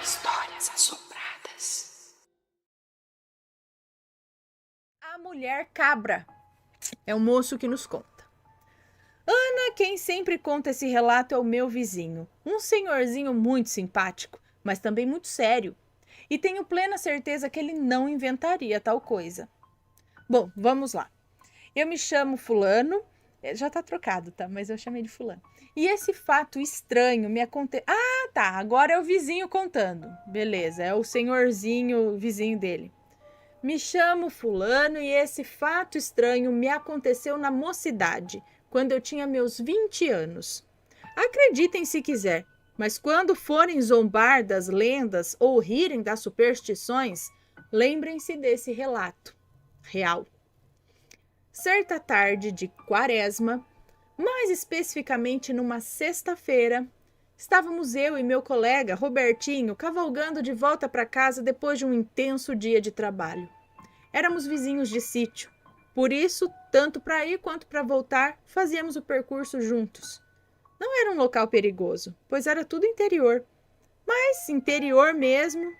Histórias assombradas. A mulher cabra. É o moço que nos conta. Ana, quem sempre conta esse relato, é o meu vizinho. Um senhorzinho muito simpático, mas também muito sério. E tenho plena certeza que ele não inventaria tal coisa. Bom, vamos lá. Eu me chamo fulano. Já tá trocado, tá? Mas eu chamei de fulano. E esse fato estranho me aconteceu... Ah, tá. Agora é o vizinho contando. Beleza, é o senhorzinho vizinho dele. Me chamo fulano e esse fato estranho me aconteceu na mocidade, quando eu tinha meus 20 anos. Acreditem se quiser, mas quando forem zombar das lendas ou rirem das superstições, lembrem-se desse relato real. Certa tarde de quaresma, mais especificamente numa sexta-feira, estávamos eu e meu colega Robertinho cavalgando de volta para casa depois de um intenso dia de trabalho. Éramos vizinhos de sítio, por isso, tanto para ir quanto para voltar, fazíamos o percurso juntos. Não era um local perigoso, pois era tudo interior, mas interior mesmo,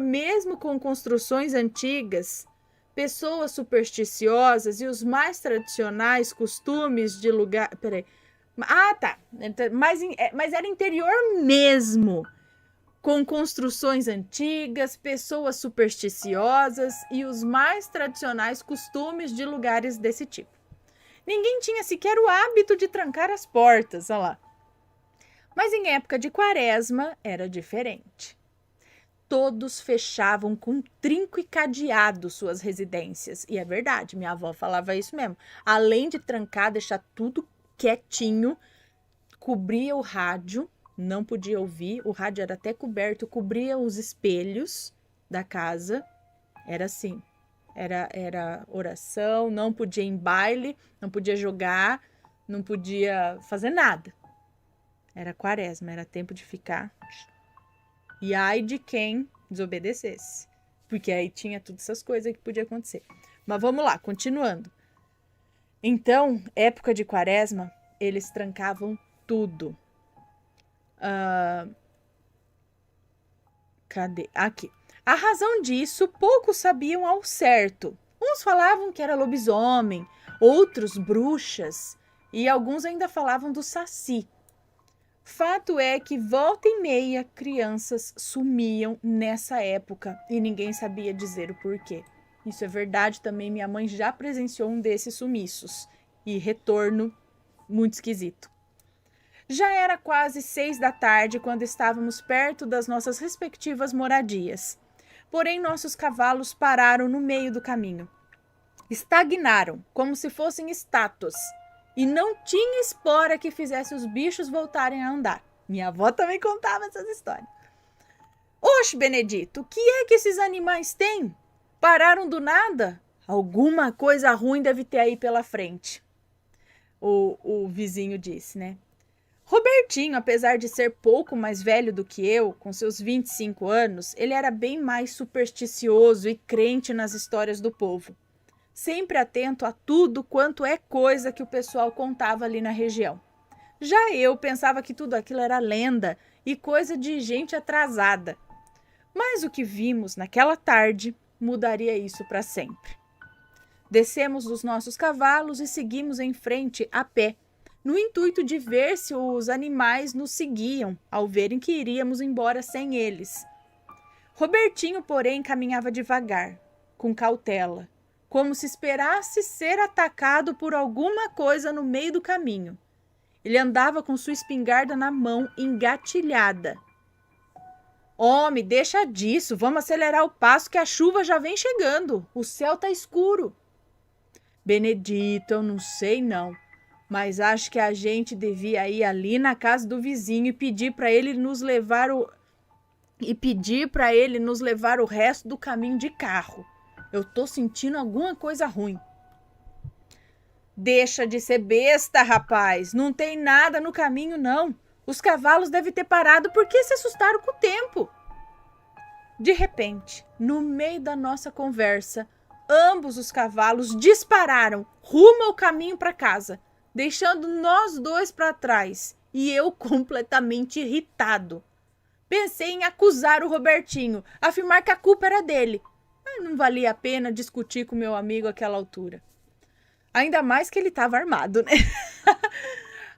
mesmo com construções antigas, pessoas supersticiosas e os mais tradicionais costumes de lugar... Peraí. Ah, tá. Mas era interior mesmo, com construções antigas, pessoas supersticiosas e os mais tradicionais costumes de lugares desse tipo. Ninguém tinha sequer o hábito de trancar as portas, olha lá. Mas em época de quaresma era diferente. Todos fechavam com trinco e cadeado suas residências. E é verdade, minha avó falava isso mesmo. Além de trancar, deixar tudo quietinho, cobria o rádio, não podia ouvir, o rádio era até coberto, cobria os espelhos da casa. Era assim, era oração, não podia ir em baile, não podia jogar, não podia fazer nada. Era quaresma, era tempo de ficar... E ai de quem desobedecesse, porque aí tinha todas essas coisas que podia acontecer. Mas vamos lá, continuando. Então, época de quaresma, eles trancavam tudo. Cadê? Aqui. A razão disso, poucos sabiam ao certo. Uns falavam que era lobisomem, outros bruxas, e alguns ainda falavam do saci. Fato é que volta e meia crianças sumiam nessa época e ninguém sabia dizer o porquê. Isso é verdade também, minha mãe já presenciou um desses sumiços e retorno muito esquisito. Já era quase 6 da tarde quando estávamos perto das nossas respectivas moradias. Porém, nossos cavalos pararam no meio do caminho. Estagnaram, como se fossem estátuas. E não tinha espora que fizesse os bichos voltarem a andar. Minha avó também contava essas histórias. Oxe, Benedito, o que é que esses animais têm? Pararam do nada? Alguma coisa ruim deve ter aí pela frente. O vizinho disse, né? Robertinho, apesar de ser pouco mais velho do que eu, com seus 25 anos, ele era bem mais supersticioso e crente nas histórias do povo. Sempre atento a tudo quanto é coisa que o pessoal contava ali na região. Já eu pensava que tudo aquilo era lenda e coisa de gente atrasada. Mas o que vimos naquela tarde mudaria isso para sempre. Descemos dos nossos cavalos e seguimos em frente a pé, no intuito de ver se os animais nos seguiam ao verem que iríamos embora sem eles. Robertinho, porém, caminhava devagar, com cautela, como se esperasse ser atacado por alguma coisa no meio do caminho. Ele andava com sua espingarda na mão, engatilhada. Homem, deixa disso, vamos acelerar o passo que a chuva já vem chegando. O céu tá escuro. Benedito, eu não sei não, mas acho que a gente devia ir ali na casa do vizinho e pedir para ele nos levar o resto do caminho de carro. Eu tô sentindo alguma coisa ruim. Deixa de ser besta, rapaz. Não tem nada no caminho, não. Os cavalos devem ter parado porque se assustaram com o tempo. De repente, no meio da nossa conversa, ambos os cavalos dispararam rumo ao caminho para casa, deixando nós dois para trás e eu completamente irritado. Pensei em acusar o Robertinho, afirmar que a culpa era dele. Mas não valia a pena discutir com meu amigo àquela altura. Ainda mais que ele estava armado, né?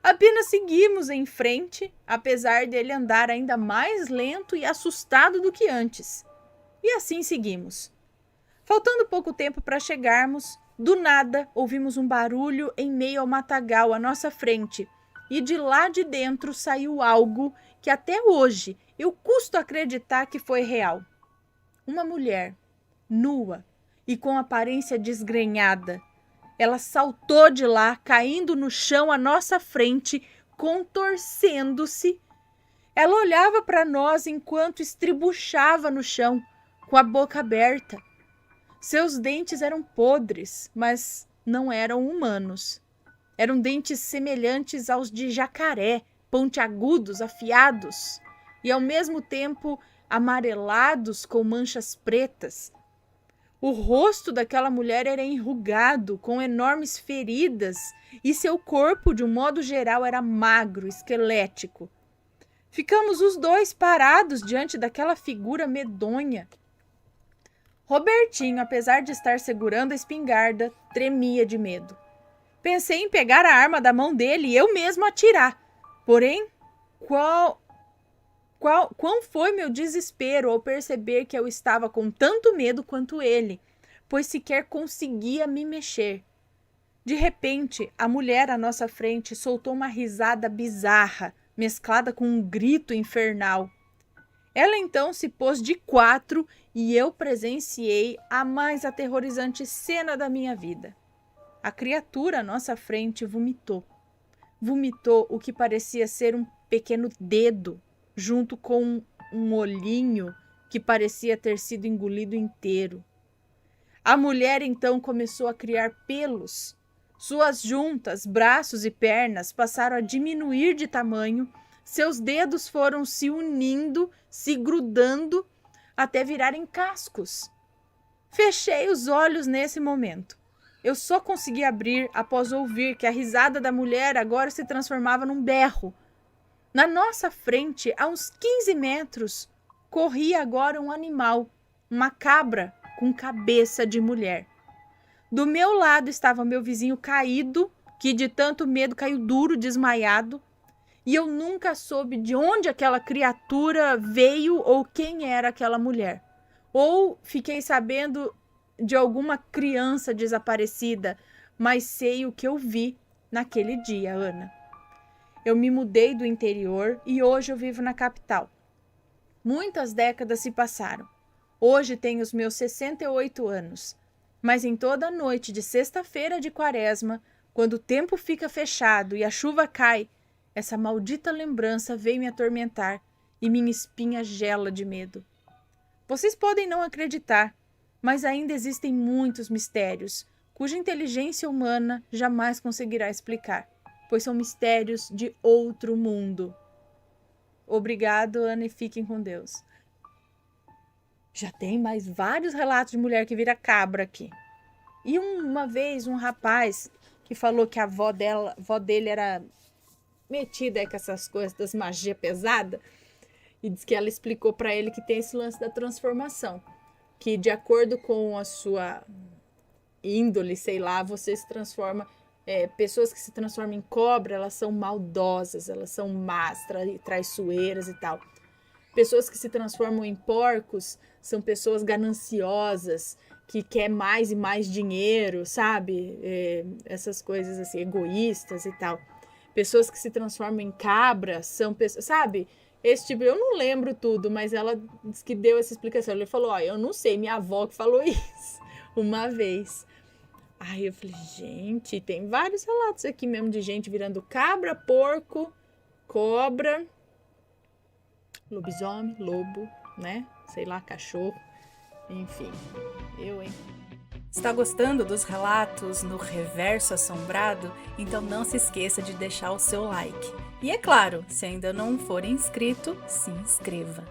Apenas seguimos em frente, apesar dele andar ainda mais lento e assustado do que antes. E assim seguimos. Faltando pouco tempo para chegarmos, do nada ouvimos um barulho em meio ao matagal à nossa frente. E de lá de dentro saiu algo que até hoje eu custo acreditar que foi real. Uma mulher, nua e com aparência desgrenhada. Ela saltou de lá, caindo no chão à nossa frente, contorcendo-se. Ela olhava para nós enquanto estribuchava no chão, com a boca aberta. Seus dentes eram podres, mas não eram humanos. Eram dentes semelhantes aos de jacaré, pontiagudos, afiados, e ao mesmo tempo amarelados com manchas pretas. O rosto daquela mulher era enrugado, com enormes feridas, e seu corpo, de um modo geral, era magro, esquelético. Ficamos os dois parados diante daquela figura medonha. Robertinho, apesar de estar segurando a espingarda, tremia de medo. Pensei em pegar a arma da mão dele e eu mesmo atirar. Porém, quão foi meu desespero ao perceber que eu estava com tanto medo quanto ele, pois sequer conseguia me mexer. De repente, a mulher à nossa frente soltou uma risada bizarra, mesclada com um grito infernal. Ela então se pôs de quatro e eu presenciei a mais aterrorizante cena da minha vida. A criatura à nossa frente vomitou. Vomitou o que parecia ser um pequeno dedo, junto com um olhinho que parecia ter sido engolido inteiro. A mulher então começou a criar pelos. Suas juntas, braços e pernas passaram a diminuir de tamanho, seus dedos foram se unindo, se grudando, até virarem cascos. Fechei os olhos nesse momento. Eu só consegui abrir após ouvir que a risada da mulher agora se transformava num berro. Na nossa frente, a uns 15 metros, corria agora um animal, uma cabra com cabeça de mulher. Do meu lado estava meu vizinho caído, que de tanto medo caiu duro, desmaiado, e eu nunca soube de onde aquela criatura veio ou quem era aquela mulher. Ou fiquei sabendo de alguma criança desaparecida, mas sei o que eu vi naquele dia, Ana. Eu me mudei do interior e hoje eu vivo na capital. Muitas décadas se passaram. Hoje tenho os meus 68 anos. Mas em toda noite de sexta-feira de quaresma, quando o tempo fica fechado e a chuva cai, essa maldita lembrança vem me atormentar e minha espinha gela de medo. Vocês podem não acreditar, mas ainda existem muitos mistérios, cuja inteligência humana jamais conseguirá explicar, pois são mistérios de outro mundo. Obrigado, Ana, e fiquem com Deus. Já tem mais vários relatos de mulher que vira cabra aqui. E uma vez um rapaz que falou que a avó dele era metida com essas coisas das magia pesada, e disse que ela explicou para ele que tem esse lance da transformação, que de acordo com a sua índole, sei lá, você se transforma. Pessoas que se transformam em cobra, elas são maldosas, elas são más, traiçoeiras e tal. Pessoas que se transformam em porcos são pessoas gananciosas, que quer mais e mais dinheiro, sabe? Essas coisas assim, egoístas e tal. Pessoas que se transformam em cabras são pessoas, sabe? Esse tipo, eu não lembro tudo, mas ela disse que deu essa explicação. Ele falou, eu não sei, minha avó que falou isso uma vez. Aí eu falei, gente, tem vários relatos aqui mesmo de gente virando cabra, porco, cobra, lobisomem, lobo, né? Sei lá, cachorro, enfim, hein? Está gostando dos relatos no Reverso Assombrado? Então não se esqueça de deixar o seu like. E é claro, se ainda não for inscrito, se inscreva.